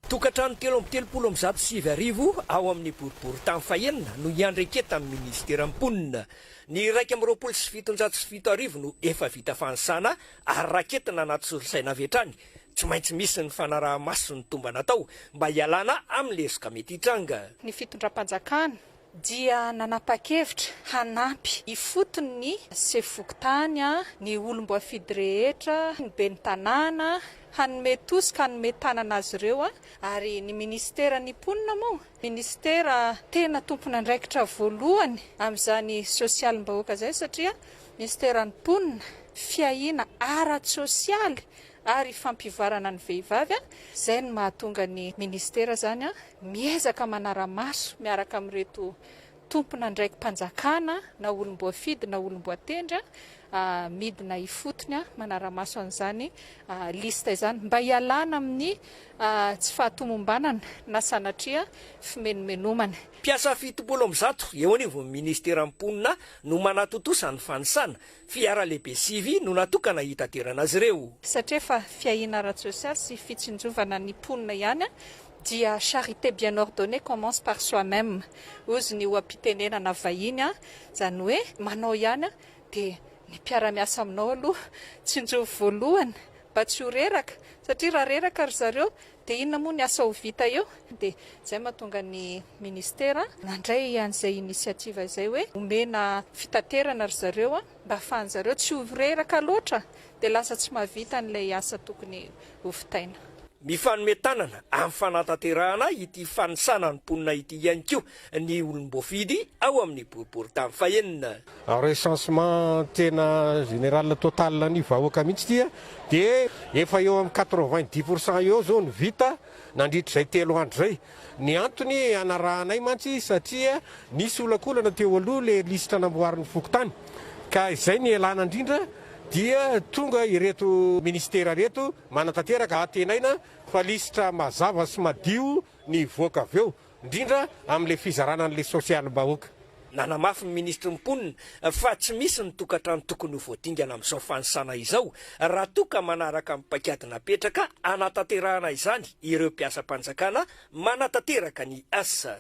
Tokantrano 330 ao amin'ny boribory tany fahenina no iandreketa amin'ny ministera mponina. Ny 127 no efa vita fansana ary raketina anaty solosaina avy hatrany. Tsy maintsy misy ny fanaraha-maso sy ny tomba natao mba hialana amin'ny lesoka mety hitranga. Ny fitondram-panjakana dia nanapa-kevitra hanampy ifotony ny sefokotany, ny olom-boafidy rehetra, ny ben'ny tanàna, hanome tosika hanome tanana azy ireo ary ny ministera ny mponina moa ministera tena tompona andraikitra voalohany amin'izany sosialim-bahoaka zay satria ministera ny mponina fiahina ara-tsosialy ary fampivarana ny vehivavy zay no mahatonga ny ministera zany miezaka manara-maso miaraka amin'reto tompona ndraiky mpanjakana na olom-boafidy na olom-boatendry midina ifotony manara-maso an'izany lista izany mba hialana amin'ny tsy fahatomombanana na sanatria fimenomenomana. Piasa 700 eo anivony ministera mponina no manatotosa ny fanisana fiara lehibe 9 no natokana hitaterana azy ireo. Satria fa fiahina ara-tsosialy sy fitsinjovana ny mponina ihany dia charité bien ordonnée commence par soi-même. Ozy ny oam-pitenenana vahiny zany hoe manao ihany dia ny mpiara-miasa aminao aloha tsinjovo voalohany mba tsy ho reraka satria raha reraka ry zareo dia inona moa ny asa ho vita eo. Dia zay mahatonga ny ministera nandray an'izay inisiativa izay hoe omena fitaterana ry zareo mba ahafahan zareo tsy ho reraka loatra dia lasa tsy mahavita n'ilay asa tokony ho vitaina. Mifanome tanana amin'ny fanatanterahana ity fanisana ny mponina ity ihany koa ny olom-boafidy ao amin'ny boribory tany fahenina. Recensement tena général total ny vahoaka mihitsy dia efa eo amin'ny 90% eo zao ny vita nandritra izay 3 andro zay. Ny antony anarahanay mantsy satria nisy olakolana teo aloha le lista namboarin'ny fokontany ka izay ny elana indrindra dia tonga ireto ministera reto manatanteraka atenaina fa lisitra mazava sy madio ny voaka avy eo indrindra amin'le fizarana n'le sosialim-bahoaka. Nanamafy ny ministra mponina fa tsy misy ny tokantrano tokony ho voatingana amin'izao fanisana izao raha toka manaraka amin'ny paikady napetraka anatanterahana izany ireo mpiasa-panjakana manatanteraka ny asa.